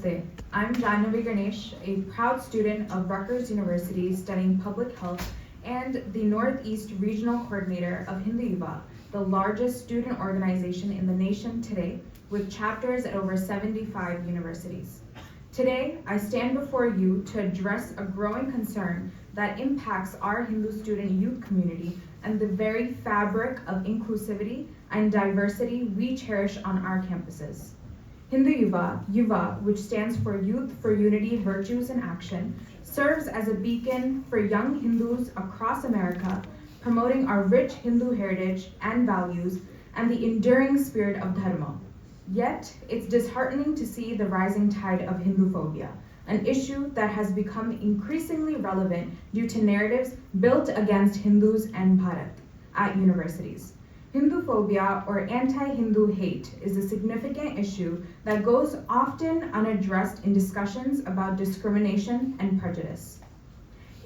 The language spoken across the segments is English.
Namaste. I'm Jaanhavi Ganesh, a proud student of Rutgers University studying public health and the Northeast Regional Coordinator of YUVA, the largest student organization in the nation today, with chapters at over 75 universities. Today, I stand before you to address a growing concern that impacts our Hindu student youth community and the very fabric of inclusivity and diversity we cherish on our campuses. Hinduphobia, YUVA, which stands for Youth for Unity, Virtues, and Action, serves as a beacon for young Hindus across America, promoting our rich Hindu heritage and values and the enduring spirit of Dharma. Yet, it's disheartening to see the rising tide of Hinduphobia, an issue that has become increasingly relevant due to narratives built against Hindus and Bharat at universities. Hinduphobia, or anti-Hindu hate, is a significant issue that goes often unaddressed in discussions about discrimination and prejudice.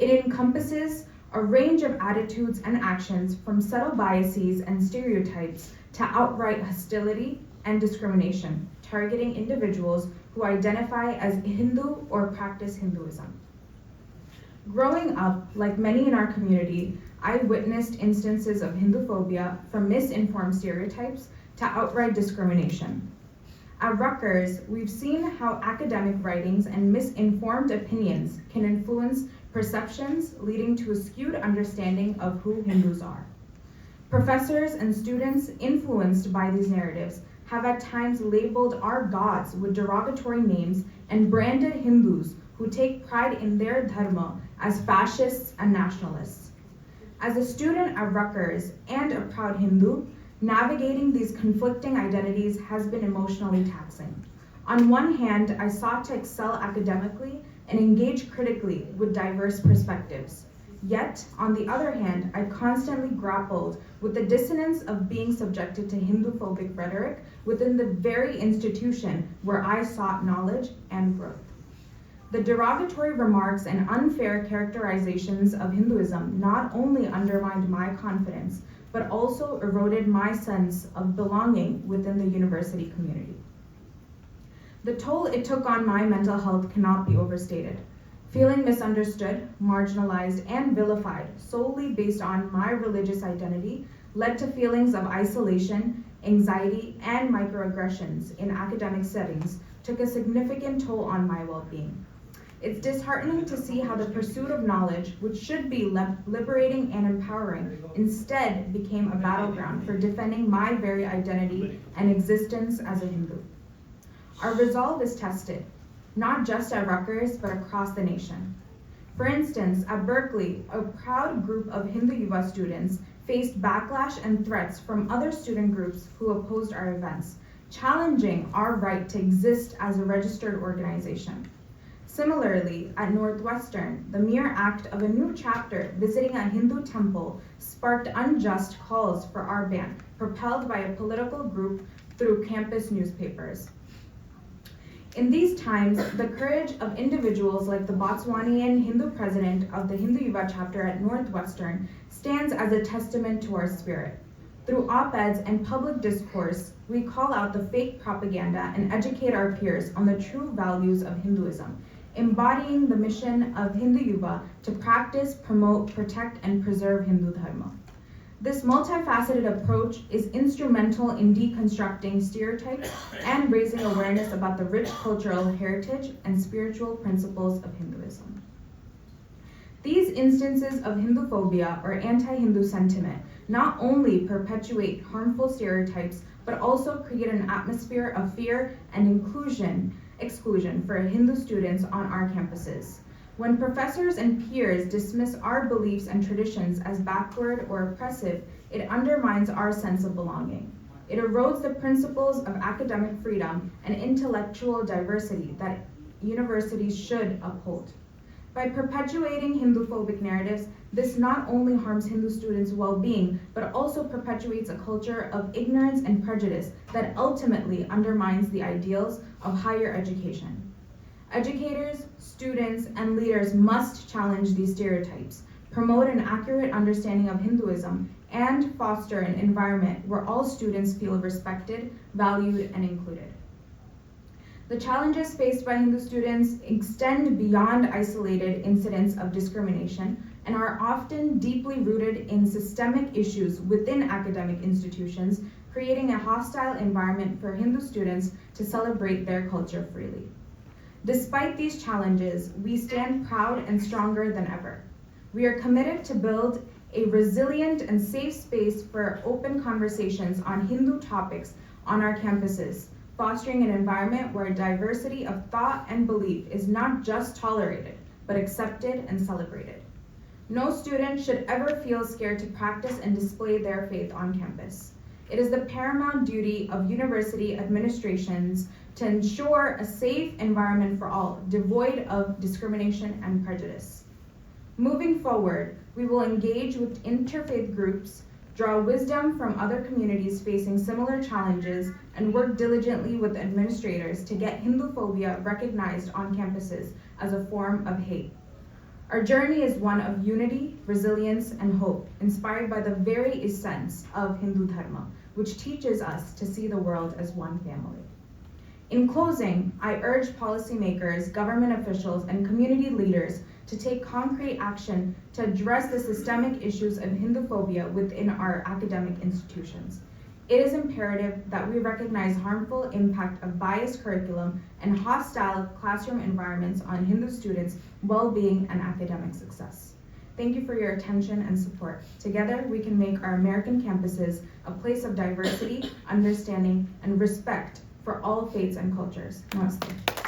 It encompasses a range of attitudes and actions, from subtle biases and stereotypes to outright hostility and discrimination, targeting individuals who identify as Hindu or practice Hinduism. Growing up, like many in our community, I witnessed instances of Hinduphobia, from misinformed stereotypes to outright discrimination. At Rutgers, we've seen how academic writings and misinformed opinions can influence perceptions, leading to a skewed understanding of who Hindus are. Professors and students influenced by these narratives have at times labeled our gods with derogatory names and branded Hindus who take pride in their dharma as fascists and nationalists. As a student at Rutgers and a proud Hindu, navigating these conflicting identities has been emotionally taxing. On one hand, I sought to excel academically and engage critically with diverse perspectives. Yet, on the other hand, I constantly grappled with the dissonance of being subjected to Hinduphobic rhetoric within the very institution where I sought knowledge and growth. The derogatory remarks and unfair characterizations of Hinduism not only undermined my confidence, but also eroded my sense of belonging within the university community. The toll it took on my mental health cannot be overstated. Feeling misunderstood, marginalized, and vilified solely based on my religious identity led to feelings of isolation, anxiety, and microaggressions in academic settings took a significant toll on my well-being. It's disheartening to see how the pursuit of knowledge, which should be liberating and empowering, instead became a battleground for defending my very identity and existence as a Hindu. Our resolve is tested, not just at Rutgers, but across the nation. For instance, at Berkeley, a proud group of Hindu Yuba students faced backlash and threats from other student groups who opposed our events, challenging our right to exist as a registered organization. Similarly, at Northwestern, the mere act of a new chapter visiting a Hindu temple sparked unjust calls for our ban, propelled by a political group through campus newspapers. In these times, the courage of individuals like the Botswanian Hindu president of the Hindu Yuva chapter at Northwestern stands as a testament to our spirit. Through op-eds and public discourse, we call out the fake propaganda and educate our peers on the true values of Hinduism, embodying the mission of Hindu Yuva to practice, promote, protect, and preserve Hindu Dharma. This multifaceted approach is instrumental in deconstructing stereotypes and raising awareness about the rich cultural heritage and spiritual principles of Hinduism. These instances of Hinduphobia, or anti-Hindu sentiment, not only perpetuate harmful stereotypes, but also create an atmosphere of fear and exclusion for Hindu students on our campuses. When professors and peers dismiss our beliefs and traditions as backward or oppressive, it undermines our sense of belonging. It erodes the principles of academic freedom and intellectual diversity that universities should uphold. By perpetuating Hinduphobic narratives, this not only harms Hindu students' well-being, but also perpetuates a culture of ignorance and prejudice that ultimately undermines the ideals of higher education. Educators, students, and leaders must challenge these stereotypes, promote an accurate understanding of Hinduism, and foster an environment where all students feel respected, valued, and included. The challenges faced by Hindu students extend beyond isolated incidents of discrimination and are often deeply rooted in systemic issues within academic institutions, creating a hostile environment for Hindu students to celebrate their culture freely. Despite these challenges, we stand proud and stronger than ever. We are committed to build a resilient and safe space for open conversations on Hindu topics on our campuses, fostering an environment where diversity of thought and belief is not just tolerated, but accepted and celebrated. No student should ever feel scared to practice and display their faith on campus. It is the paramount duty of university administrations to ensure a safe environment for all, devoid of discrimination and prejudice. Moving forward, we will engage with interfaith groups, draw wisdom from other communities facing similar challenges, and work diligently with administrators to get Hinduphobia recognized on campuses as a form of hate. Our journey is one of unity, resilience, and hope, inspired by the very essence of Hindu Dharma, which teaches us to see the world as one family. In closing, I urge policymakers, government officials, and community leaders to take concrete action to address the systemic issues of Hinduphobia within our academic institutions. It is imperative that we recognize harmful impact of biased curriculum and hostile classroom environments on Hindu students' well-being and academic success. Thank you for your attention and support. Together, we can make our American campuses a place of diversity, understanding, and respect for all faiths and cultures. Namaste.